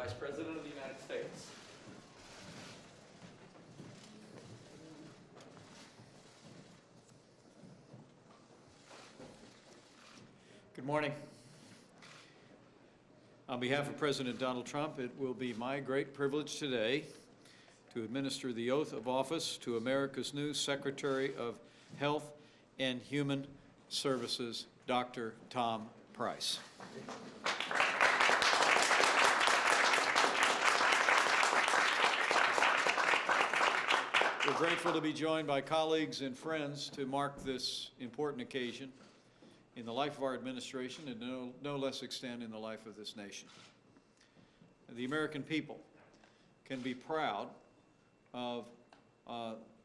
Vice President of the United States. Good morning. On behalf of President Donald Trump, it will be my great privilege today to administer the oath of office to America's new Secretary of Health and Human Services, Dr. Tom Price. We're grateful to be joined by colleagues and friends to mark this important occasion in the life of our administration and no less extent in the life of this nation. The American people can be proud of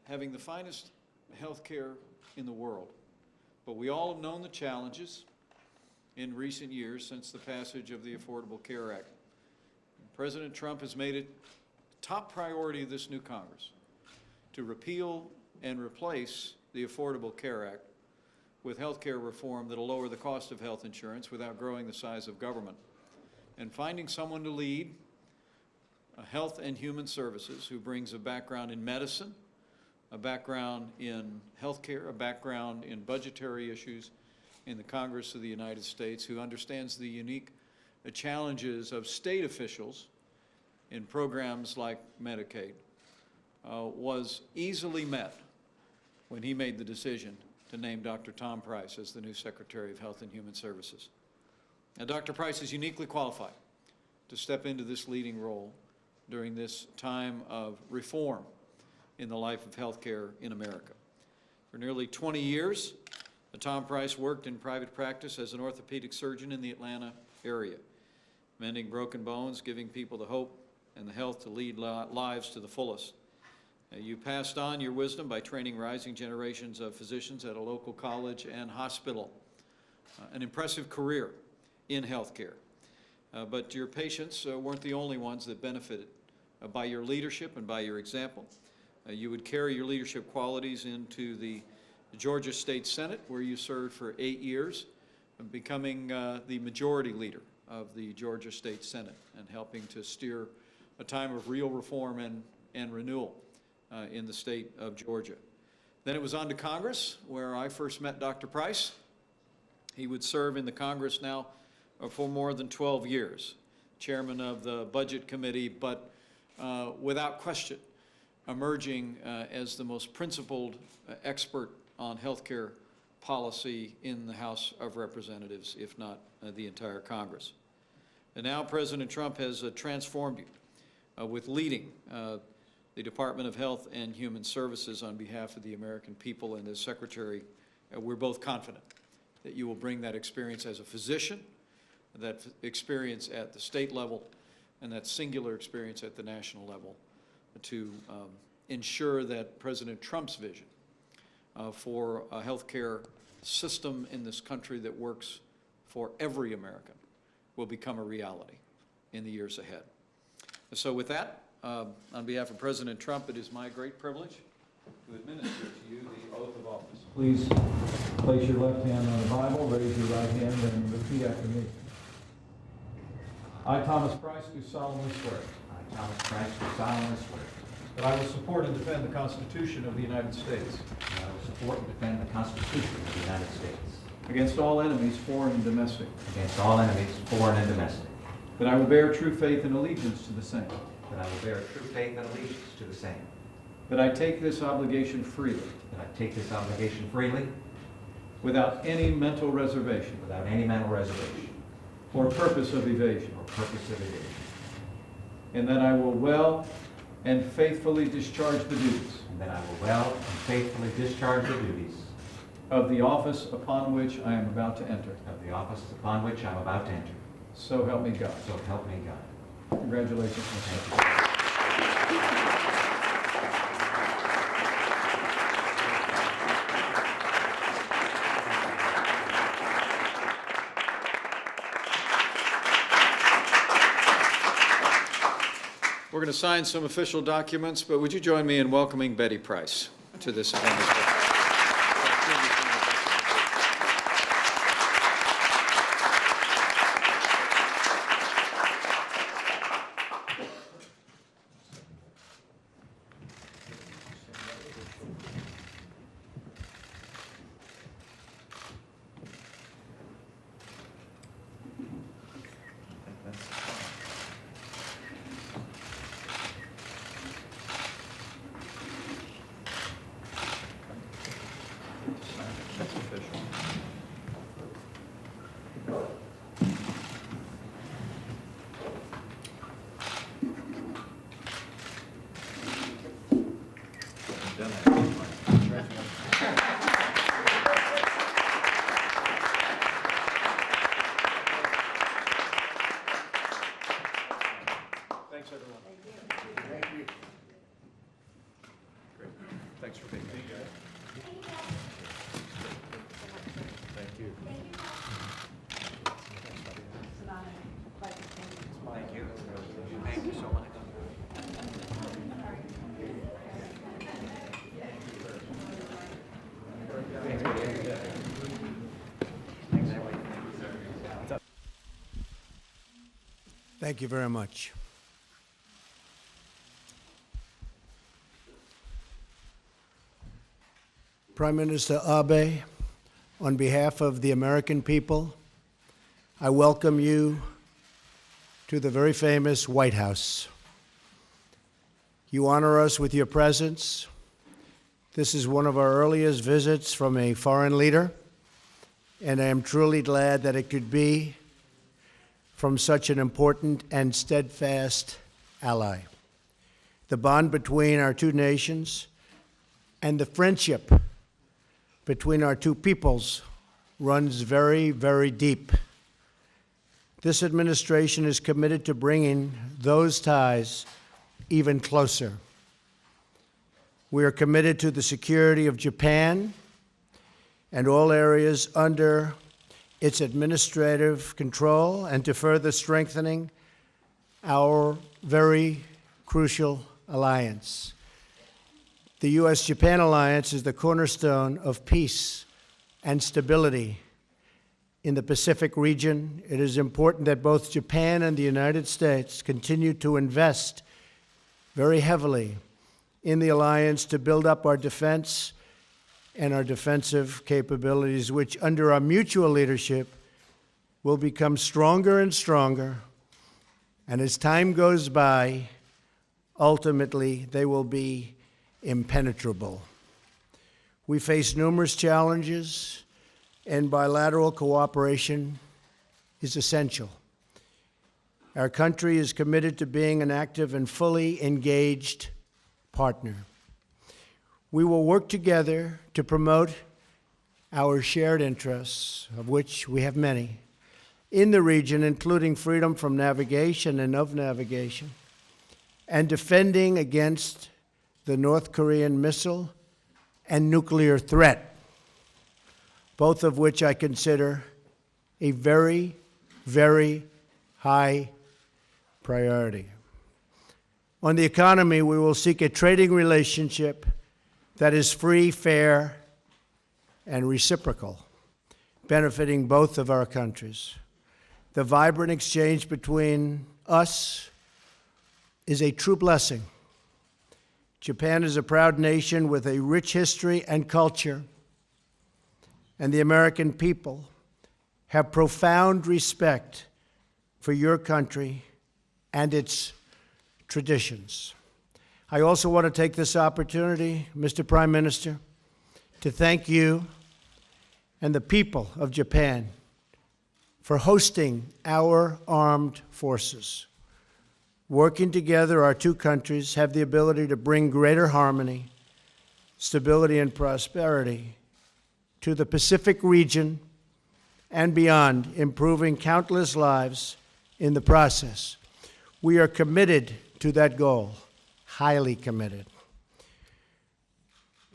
having the finest health care in the world, but we all have known the challenges in recent years since the passage of the Affordable Care Act. President Trump has made it a top priority of this new Congress to repeal and replace the Affordable Care Act with health care reform that will lower the cost of health insurance without growing the size of government, and finding someone to lead Health and Human Services who brings a background in medicine, a background in health care, a background in budgetary issues in the Congress of the United States, who understands the unique challenges of state officials in programs like Medicaid, was easily met when he made the decision to name Dr. Tom Price as the new Secretary of Health and Human Services. Now, Dr. Price is uniquely qualified to step into this leading role during this time of reform in the life of health care in America. For nearly 20 years, Tom Price worked in private practice as an orthopedic surgeon in the Atlanta area, mending broken bones, giving people the hope and the health to lead lives to the fullest. You passed on your wisdom by training rising generations of physicians at a local college and hospital. An impressive career in healthcare. But your patients weren't the only ones that benefited by your leadership and by your example. You would carry your leadership qualities into the Georgia State Senate, where you served for 8 years, becoming the majority leader of the Georgia State Senate and helping to steer a time of real reform and renewal in the state of Georgia. Then it was on to Congress, where I first met Dr. Price. He would serve in the Congress now for more than 12 years, chairman of the Budget Committee, but without question, emerging as the most principled expert on healthcare policy in the House of Representatives, if not the entire Congress. And now President Trump has transformed you with leading the Department of Health and Human Services on behalf of the American people. And as Secretary, we're both confident that you will bring that experience as a physician, that experience at the state level, and that singular experience at the national level to ensure that President Trump's vision for a healthcare system in this country that works for every American will become a reality in the years ahead. So with that, on behalf of President Trump, it is my great privilege to administer to you the oath of office. Please place your left hand on the Bible, raise your right hand, and repeat after me. I, Thomas Price, do solemnly swear. I, Thomas Price, do solemnly swear. That I will support and defend the Constitution of the United States. That I will support and defend the Constitution of the United States. Against all enemies, foreign and domestic. Against all enemies, foreign and domestic. That I will bear true faith and allegiance to the same. That I will bear true faith and allegiance to the same. That I take this obligation freely. That I take this obligation freely. Without any mental reservation. Without any mental reservation. Or purpose of evasion. Or purpose of evasion. And that I will well and faithfully discharge the duties. And that I will well and faithfully discharge the duties. Of the office upon which I am about to enter. Of the office upon which I am about to enter. So help me God. So help me God. Congratulations. Thank you. We're going to sign some official documents, but would you join me in welcoming Betty Price to this event as well? everyone. Great. Thanks for being here. Thank you. Thank you so much. Thank you very much. Prime Minister Abe, on behalf of the American people, I welcome you to the very famous White House. You honor us with your presence. This is one of our earliest visits from a foreign leader, and I am truly glad that it could be from such an important and steadfast ally. The bond between our two nations and the friendship between our two peoples runs very, very deep. This administration is committed to bringing those ties even closer. We are committed to the security of Japan and all areas under its administrative control, and to further strengthening our very crucial alliance. The U.S.-Japan alliance is the cornerstone of peace and stability in the Pacific region. It is important that both Japan and the United States continue to invest very heavily in the alliance to build up our defense and our defensive capabilities, which under our mutual leadership will become stronger and stronger. And as time goes by, ultimately they will be impenetrable. We face numerous challenges, and bilateral cooperation is essential. Our country is committed to being an active and fully engaged partner. We will work together to promote our shared interests, of which we have many, in the region, including freedom from navigation and of navigation, and defending against the North Korean missile and nuclear threat, both of which I consider a very, very high priority. On the economy, we will seek a trading relationship that is free, fair, and reciprocal, benefiting both of our countries. The vibrant exchange between us is a true blessing. Japan is a proud nation with a rich history and culture, and the American people have profound respect for your country and its traditions. I also want to take this opportunity, Mr. Prime Minister, to thank you and the people of Japan for hosting our armed forces. Working together, our two countries have the ability to bring greater harmony, stability, and prosperity to the Pacific region and beyond, improving countless lives in the process. We are committed to that goal. Highly committed.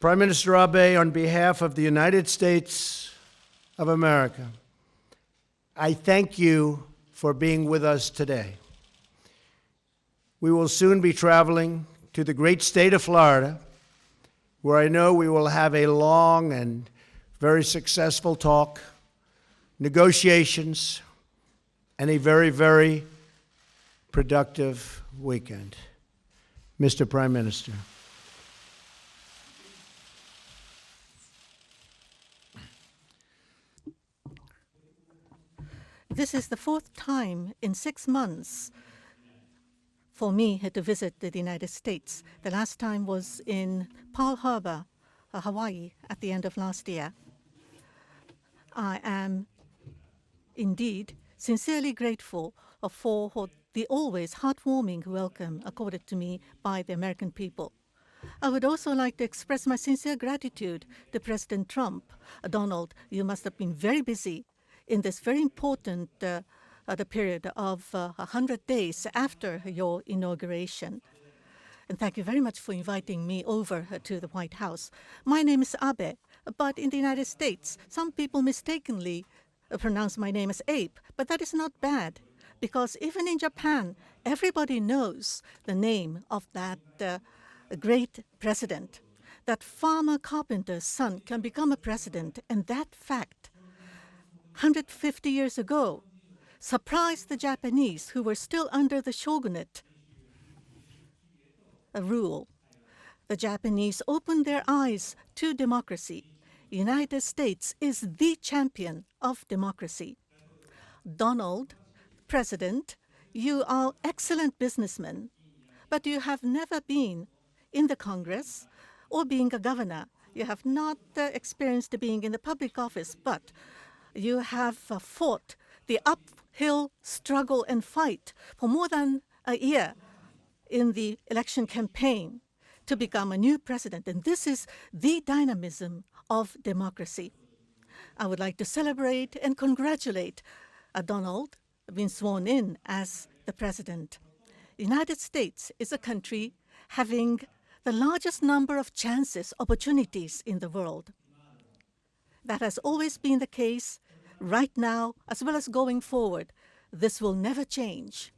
Prime Minister Abe, on behalf of the United States of America, I thank you for being with us today. We will soon be traveling to the great state of Florida, where I know we will have a long and very successful talk, negotiations, and a very, very productive weekend. Mr. Prime Minister. This is the fourth time in 6 months for me to visit the United States. The last time was in Pearl Harbor, Hawaii, at the end of last year. I am indeed sincerely grateful for the always heartwarming welcome accorded to me by the American people. I would also like to express my sincere gratitude to President Trump. Donald, you must have been very busy in this very important the period of 100 days after your inauguration. And thank you very much for inviting me over to the White House. My name is Abe, but in the United States, some people mistakenly pronounce my name as Abe, but that is not bad, because even in Japan, everybody knows the name of that great president. That farmer carpenter's son can become a president, and that fact, 150 years ago, surprised the Japanese who were still under the shogunate rule. The Japanese opened their eyes to democracy. The United States is the champion of democracy. Donald, President, you are excellent businessman, but you have never been in the Congress or being a governor. You have not experienced being in the public office, but you have fought the uphill struggle and fight for more than a year in the election campaign to become a new president. And this is the dynamism of democracy. I would like to celebrate and congratulate Donald being sworn in as the president. The United States is a country having the largest number of chances, opportunities in the world. That has always been the case right now, as well as going forward. This will never change.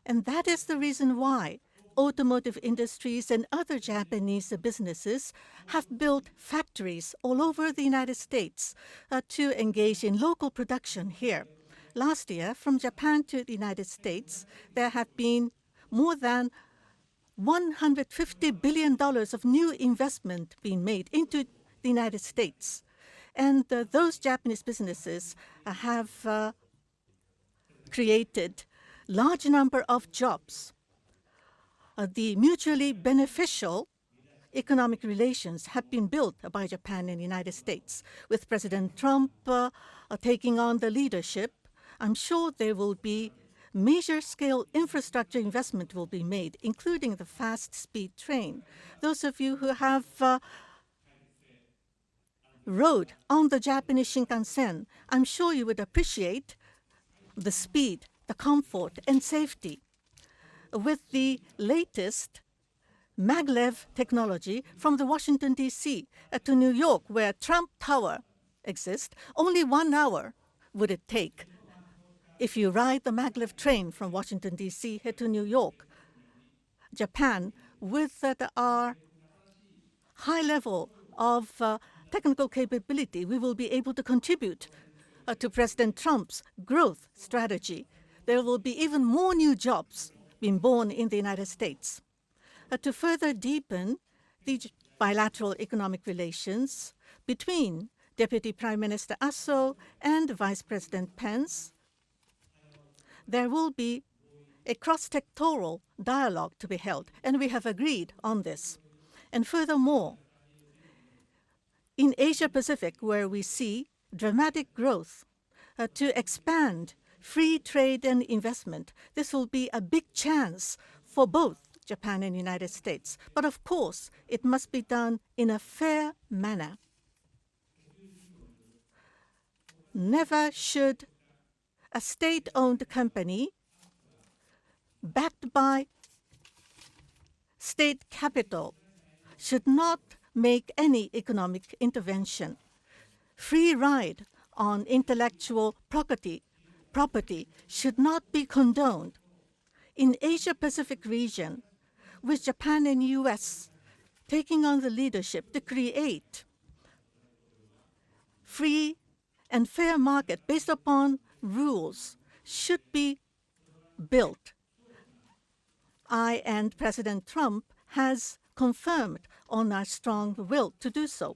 And that is the reason why automotive industries and other Japanese businesses have built factories all over the United States to engage in local production here. Last year, from Japan to the United States, there have been more than $150 billion of new investment being made into the United States. And those Japanese businesses have created large number of jobs. The mutually beneficial economic relations have been built by Japan and the United States. With President Trump taking on the leadership, I'm sure there will be major scale infrastructure investment will be made, including the fast speed train. Those of you who have rode on the Japanese Shinkansen, I'm sure you would appreciate the speed, the comfort, and safety. With the latest maglev technology from the Washington, D.C. To New York, where Trump Tower exists, only 1 hour would it take if you ride the maglev train from Washington, D.C. here to New York. Japan, with our high level of technical capability, we will be able to contribute to President Trump's growth strategy. There will be even more new jobs being born in the United States. To further deepen the bilateral economic relations between Deputy Prime Minister Aso and Vice President Pence, there will be a cross-sectoral dialogue to be held, and we have agreed on this. And furthermore, in Asia-Pacific, where we see dramatic growth, to expand free trade and investment, this will be a big chance for both Japan and the United States. But of course, it must be done in a fair manner. Never should a state-owned company backed by state capital should not make any economic intervention. Free ride on intellectual property should not be condoned. In Asia-Pacific region, with Japan and U.S. taking on the leadership to create free and fair market based upon rules should be built. I and President Trump has confirmed on our strong will to do so.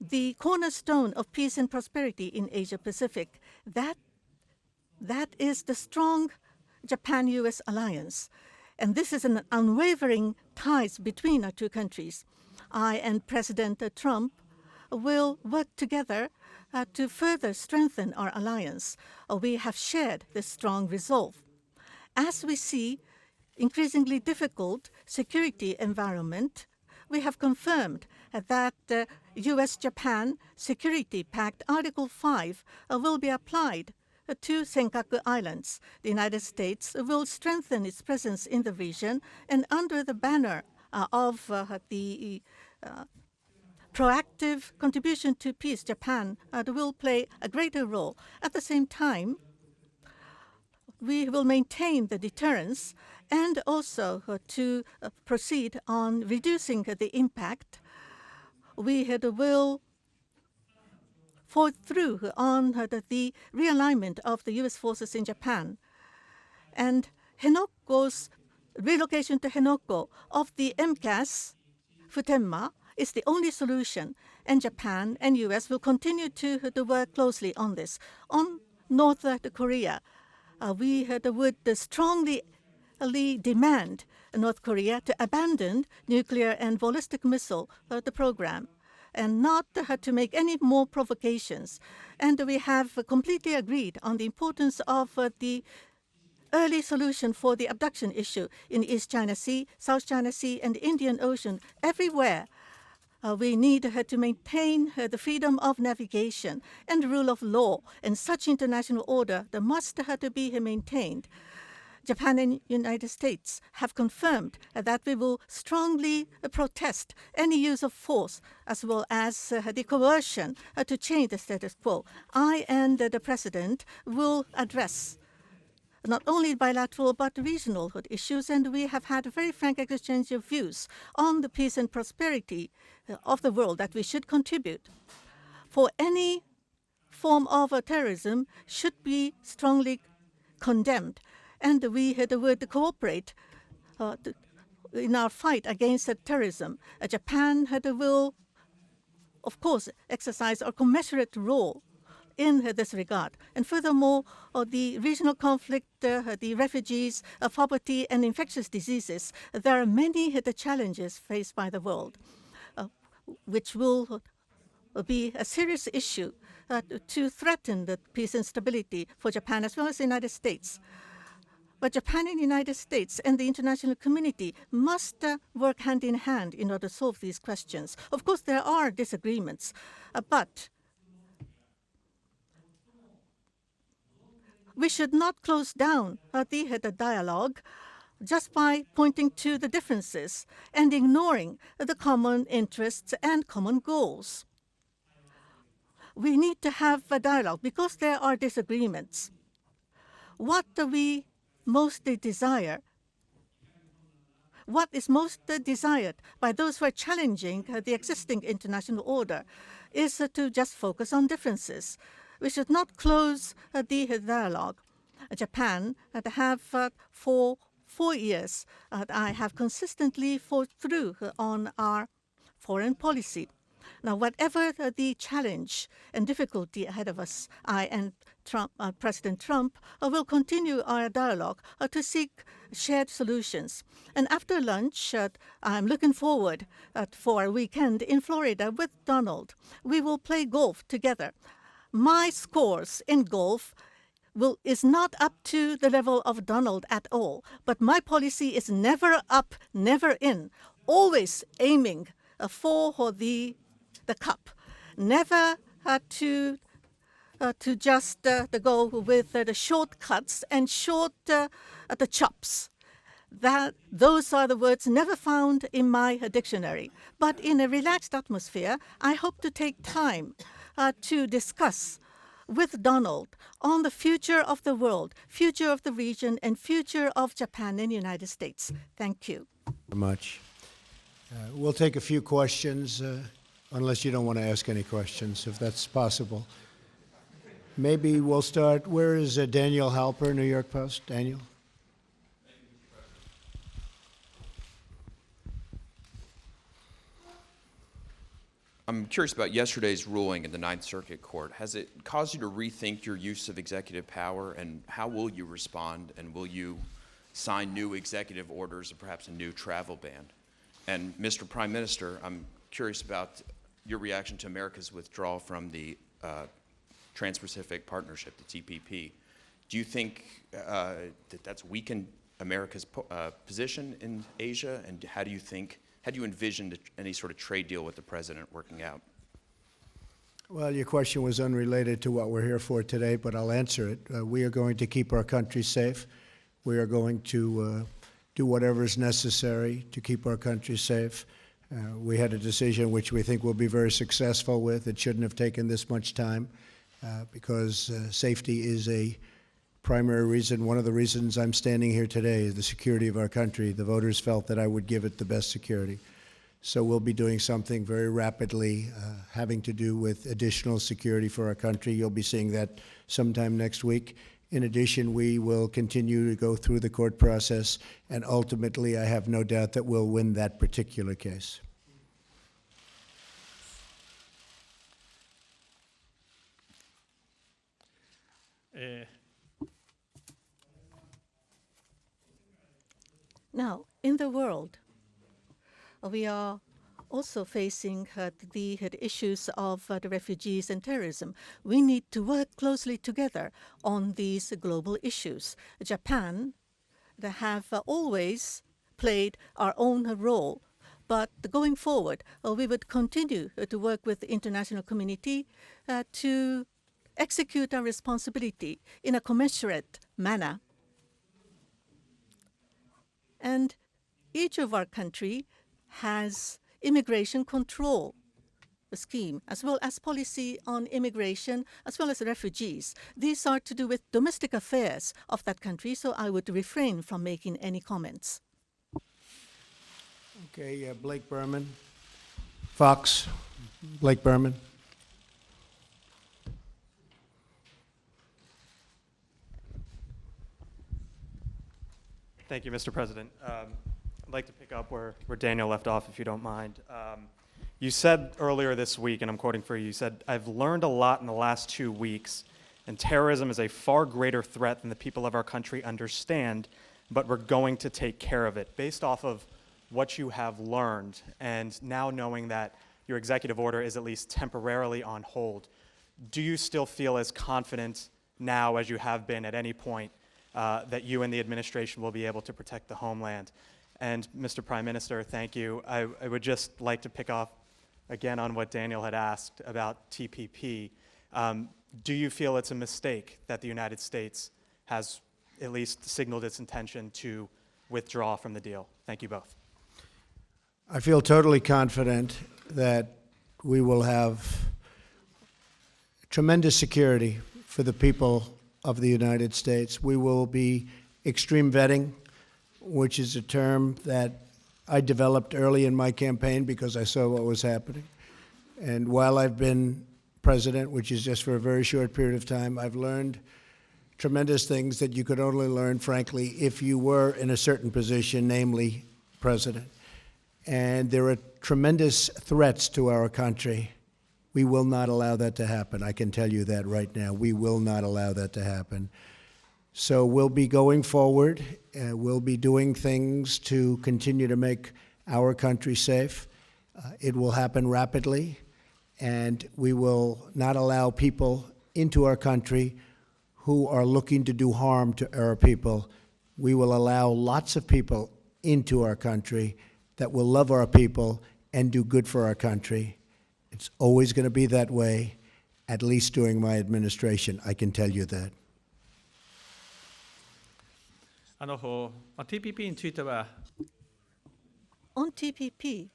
The cornerstone of peace and prosperity in Asia-Pacific, that is the strong Japan-U.S. alliance. And this is an unwavering ties between our two countries. I and President Trump will work together to further strengthen our alliance. We have shared this strong resolve. As we see increasingly difficult security environment, we have confirmed that U.S.-Japan Security Pact Article 5 will be applied to Senkaku Islands. The United States will strengthen its presence in the region, and under the banner of the proactive contribution to peace, Japan will play a greater role. At the same time, we will maintain the deterrence and also to proceed on reducing the impact. We will forge through on the realignment of the U.S. forces in Japan. And Henoko's relocation to Henoko of the MCAS Futenma is the only solution, and Japan and U.S. will continue to work closely on this. On North Korea, we would strongly demand North Korea to abandon nuclear and ballistic missile the program and not to make any more provocations. And we have completely agreed on the importance of the early solution for the abduction issue in East China Sea, South China Sea, and Indian Ocean. Everywhere we need to maintain the freedom of navigation and rule of law, and such international order that must to be maintained. Japan and United States have confirmed that we will strongly protest any use of force as well as the coercion to change the status quo. I and the President will address not only bilateral but regional issues, and we have had a very frank exchange of views on the peace and prosperity of the world that we should contribute. For any form of terrorism should be strongly condemned, and we would cooperate in our fight against terrorism. Japan will, of course, exercise a commensurate role in this regard. And furthermore, the regional conflict, the refugees, poverty, and infectious diseases, there are many challenges faced by the world, which will be a serious issue to threaten the peace and stability for Japan as well as the United States. But Japan and the United States and the international community must work hand in hand in order to solve these questions. Of course, there are disagreements, but we should not close down the dialogue just by pointing to the differences and ignoring the common interests and common goals. We need to have a dialogue because there are disagreements. What we mostly desire, what is most desired by those who are challenging the existing international order is to just focus on differences. We should not close the dialogue. Japan have for 4 years, I have consistently fought through on our foreign policy. Now, whatever the challenge and difficulty ahead of us, I and President Trump will continue our dialogue to seek shared solutions. And after lunch, I'm looking forward for a weekend in Florida with Donald. We will play golf together. My scores in golf is not up to the level of Donald at all, but my policy is never up, never in, always aiming for the cup, never to just go with the shortcuts and the chops. Those are the words never found in my dictionary. But in a relaxed atmosphere, I hope to take time to discuss with Donald on the future of the world, future of the region, and future of Japan and the United States. Thank you. Very much. We'll take a few questions, unless you don't want to ask any questions, if that's possible. Maybe we'll start. Where is Daniel Halper, New York Post? Daniel? I'm curious about yesterday's ruling in the Ninth Circuit Court. Has it caused you to rethink your use of executive power, and how will you respond, and will you sign new executive orders or perhaps a new travel ban? And Mr. Prime Minister, I'm curious about your reaction to America's withdrawal from the Trans-Pacific Partnership, the TPP. Do you think that's weakened America's position in Asia, and how do you envision any sort of trade deal with the president working out? Well, your question was unrelated to what we're here for today, but I'll answer it. We are going to keep our country safe. We are going to do whatever is necessary to keep our country safe. We had a decision which we think we'll be very successful with. It shouldn't have taken this much time because safety is a primary reason. One of the reasons I'm standing here today is the security of our country. The voters felt that I would give it the best security. So we'll be doing something very rapidly having to do with additional security for our country. You'll be seeing that sometime next week. In addition, we will continue to go through the court process, and ultimately, I have no doubt that we'll win that particular case. Now, in the world, we are also facing the issues of the refugees and terrorism. We need to work closely together on these global issues. Japan, they have always played our own role, but going forward, we would continue to work with the international community to execute our responsibility in a commensurate manner. And each of our country has immigration control scheme, as well as policy on immigration, as well as refugees. These are to do with domestic affairs of that country, so I would refrain from making any comments. Okay, Blake Berman. Fox, Blake Berman. Thank you, Mr. President. I'd like to pick up where Daniel left off, if you don't mind. You said earlier this week, and I'm quoting for you, you said, "I've learned a lot in the last 2 weeks, and terrorism is a far greater threat than the people of our country understand, but we're going to take care of it." Based off of what you have learned, and now knowing that your executive order is at least temporarily on hold, do you still feel as confident now as you have been at any point that you and the administration will be able to protect the homeland? And Mr. Prime Minister, thank you. I would just like to pick off again on what Daniel had asked about TPP. Do you feel it's a mistake that the United States has at least signaled its intention to withdraw from the deal? Thank you both. I feel totally confident that we will have tremendous security for the people of the United States. We will be extreme vetting, which is a term that I developed early in my campaign because I saw what was happening. And while I've been president, which is just for a very short period of time, I've learned tremendous things that you could only learn, frankly, if you were in a certain position, namely president. And there are tremendous threats to our country. We will not allow that to happen. I can tell you that right now. We will not allow that to happen. So we'll be going forward. We'll be doing things to continue to make our country safe. It will happen rapidly, and we will not allow people into our country who are looking to do harm to our people. We will allow lots of people into our country that will love our people and do good for our country. It's always going to be that way, at least during my administration. I can tell you that. TPP については On TPP,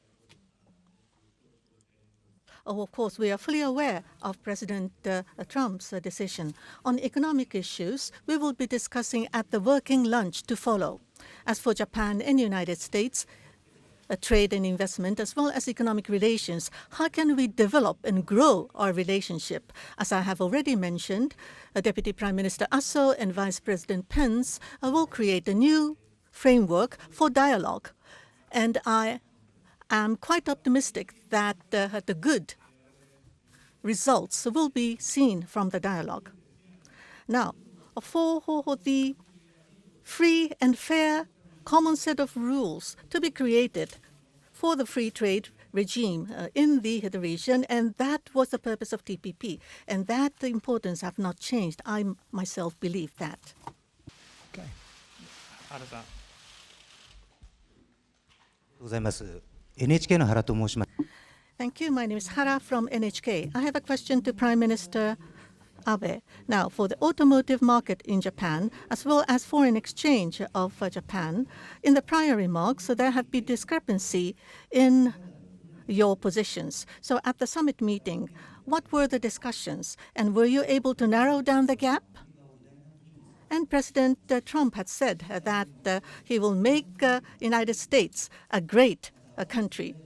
of course, we are fully aware of President Trump's decision. On economic issues, we will be discussing at the working lunch to follow. As for Japan and the United States, trade and investment, as well as economic relations, how can we develop and grow our relationship? As I have already mentioned, Deputy Prime Minister Aso and Vice President Pence will create a new framework for dialogue. And I am quite optimistic that the good results will be seen from the dialogue. Now, for the free and fair common set of rules to be created for the free trade regime in the region, and that was the purpose of TPP, and that the importance have not changed. I myself believe that. Okay. 原さん。ございます。NHK の原と申します。Thank you. My name is Hara from NHK. I have a question to Prime Minister Abe. Now, for the automotive market in Japan, as well as foreign exchange of Japan, in the prior remarks, there have been discrepancy in your positions. So at the summit meeting, what were the discussions, and were you able to narrow down the gap? And President Trump had said that he will make United States a great country.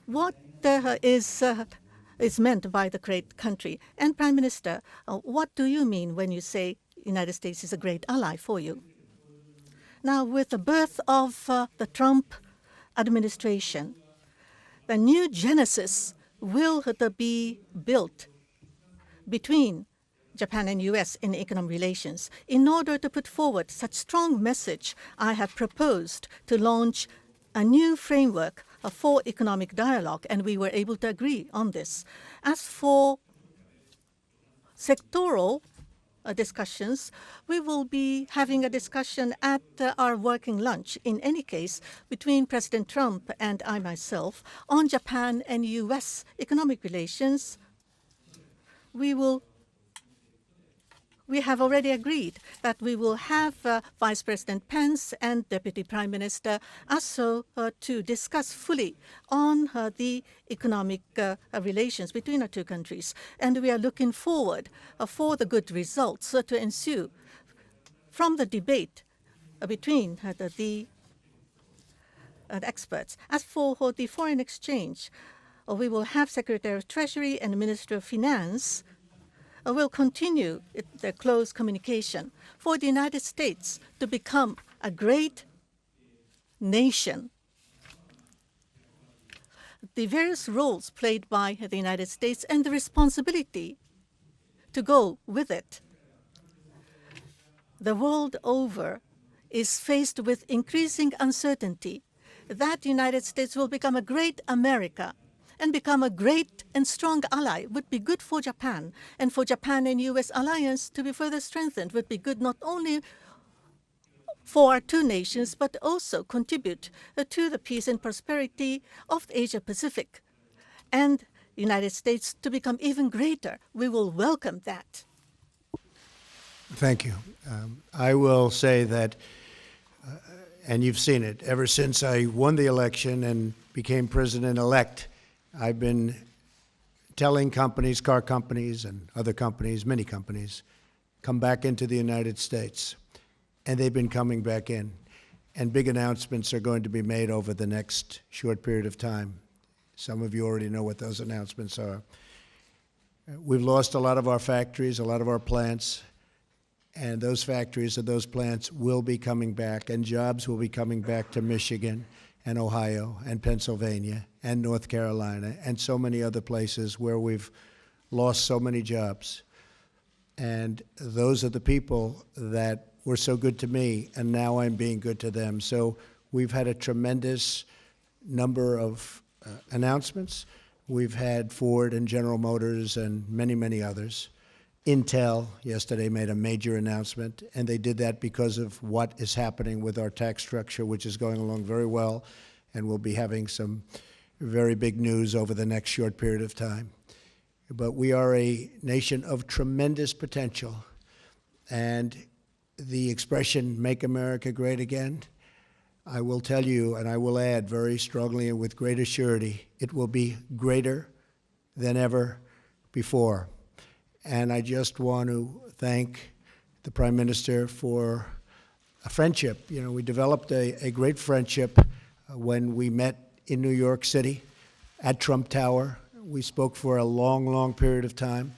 What is meant by the great country? And Prime Minister, what do you mean when you say United States is a great ally for you? Now, with the birth of the Trump administration, the new genesis will be built between Japan and U.S. in economic relations. In order to put forward such strong message, I have proposed to launch a new framework for economic dialogue, and we were able to agree on this. As for sectoral discussions, we will be having a discussion at our working lunch, in any case, between President Trump and I myself on Japan and U.S. economic relations. We have already agreed that we will have Vice President Pence and Deputy Prime Minister Aso to discuss fully on the economic relations between our two countries. And we are looking forward for the good results to ensue from the debate between the experts. As for the foreign exchange, we will have Secretary of Treasury and Minister of Finance will continue their close communication for the United States to become a great nation. The various roles played by the United States and the responsibility to go with it. The world over is faced with increasing uncertainty that the United States will become a great America and become a great and strong ally would be good for Japan. And for Japan and U.S. alliance to be further strengthened would be good not only for our two nations, but also contribute to the peace and prosperity of the Asia-Pacific. And the United States to become even greater. We will welcome that. Thank you. I will say that, and you've seen it, ever since I won the election and became president-elect, I've been telling companies, car companies and other companies, many companies, come back into the United States. And they've been coming back in. And big announcements are going to be made over the next short period of time. Some of you already know what those announcements are. We've lost a lot of our factories, a lot of our plants, and those factories and those plants will be coming back, and jobs will be coming back to Michigan and Ohio and Pennsylvania and North Carolina and so many other places where we've lost so many jobs. And those are the people that were so good to me, and now I'm being good to them. So we've had a tremendous number of announcements. We've had Ford and General Motors and many, many others. Intel yesterday made a major announcement, and they did that because of what is happening with our tax structure, which is going along very well, and we'll be having some very big news over the next short period of time. But we are a nation of tremendous potential, and the expression, "Make America Great Again," I will tell you, and I will add very strongly and with great surety, it will be greater than ever before. And I just want to thank the Prime Minister for a friendship. You know, we developed a great friendship when we met in New York City at Trump Tower. We spoke for a long, long period of time.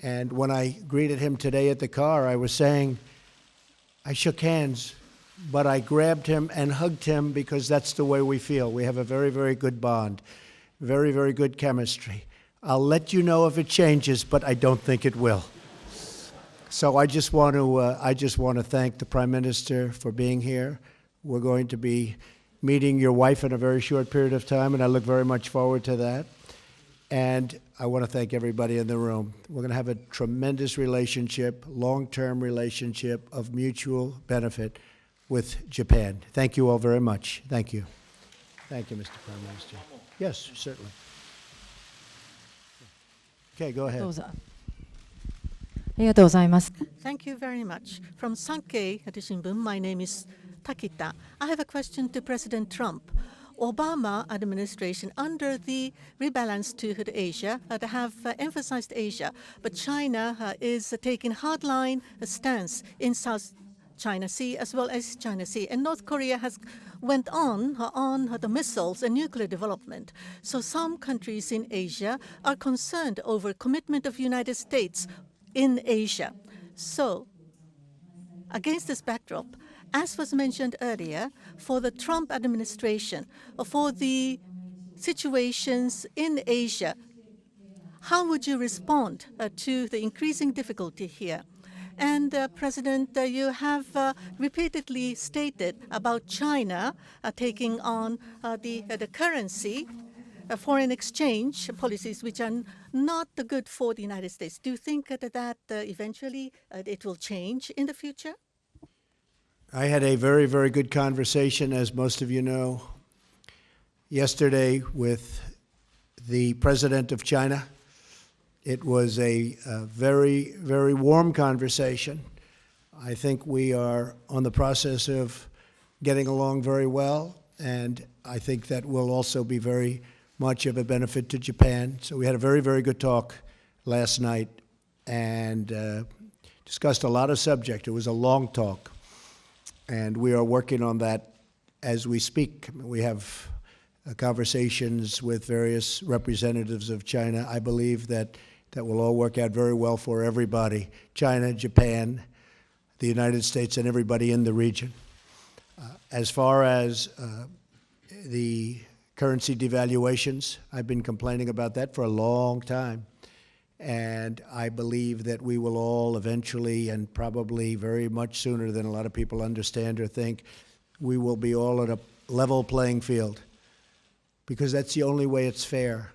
And when I greeted him today at the car, I was saying, I shook hands, but I grabbed him and hugged him because that's the way we feel. We have a very, very good bond, very, very good chemistry. I'll let you know if it changes, but I don't think it will. So I just want to thank the Prime Minister for being here. We're going to be meeting your wife in a very short period of time, and I look very much forward to that. And I want to thank everybody in the room. We're going to have a tremendous relationship, long-term relationship of mutual benefit with Japan. Thank you all very much. Thank you. Thank you, Mr. Prime Minister. Yes, certainly. Okay, go ahead. どうぞ。ありがとうございます。 Thank you very much. From Sankei Shimbun, my name is Takita. I have a question to President Trump. Obama administration under the rebalance to Asia have emphasized Asia, but China is taking hardline stance in South China Sea as well as China Sea, and North Korea has went on the missiles and nuclear development. So some countries in Asia are concerned over commitment of United States in Asia. So against this backdrop, as was mentioned earlier, for the Trump administration, for the situations in Asia, how would you respond to the increasing difficulty here? And President, you have repeatedly stated about China taking on the currency, foreign exchange policies which are not good for the United States. Do you think that eventually it will change in the future? I had a very, very good conversation, as most of you know, yesterday with the president of China. It was a very, very warm conversation. I think we are on the process of getting along very well, and I think that will also be very much of a benefit to Japan. So we had a very, very good talk last night and discussed a lot of subject. It was a long talk, and we are working on that as we speak. We have conversations with various representatives of China. I believe that will all work out very well for everybody, China, Japan, the United States, and everybody in the region. As far as the currency devaluations, I've been complaining about that for a long time. And I believe that we will all eventually, and probably very much sooner than a lot of people understand or think, we will be all at a level playing field. Because that's the only way it's fair.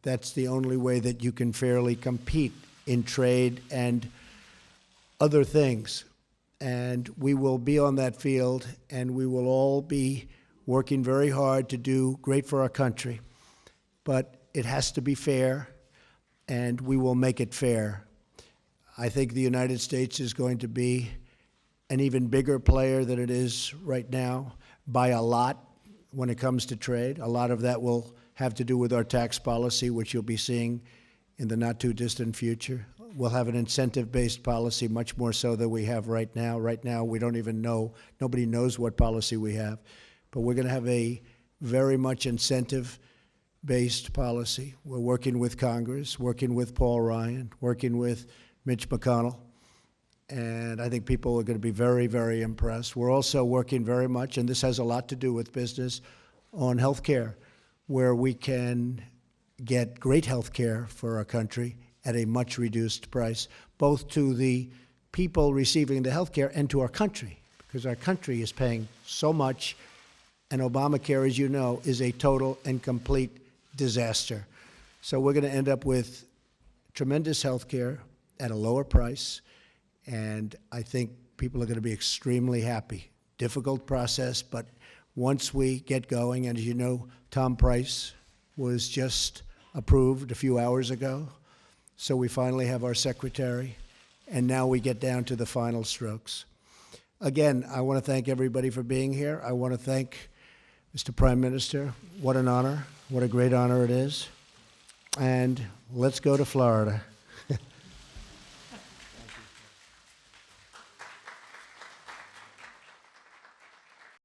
That's the only way that you can fairly compete in trade and other things. And we will be on that field, and we will all be working very hard to do great for our country. But it has to be fair, and we will make it fair. I think the United States is going to be an even bigger player than it is right now by a lot when it comes to trade. A lot of that will have to do with our tax policy, which you'll be seeing in the not-too-distant future. We'll have an incentive-based policy, much more so than we have right now. Right now, we don't even know, nobody knows what policy we have. But we're going to have a very much incentive-based policy. We're working with Congress, working with Paul Ryan, working with Mitch McConnell, and I think people are going to be very, very impressed. We're also working very much, and this has a lot to do with business, on health care, where we can get great health care for our country at a much reduced price, both to the people receiving the health care and to our country, because our country is paying so much, and Obamacare, as you know, is a total and complete disaster. So we're going to end up with tremendous health care at a lower price, and I think people are going to be extremely happy. Difficult process, but once we get going, and as you know, Tom Price was just approved a few hours ago, so we finally have our secretary, and now we get down to the final strokes. Again, I want to thank everybody for being here. I want to thank Mr. Prime Minister. What an honor. What a great honor it is. And let's go to Florida.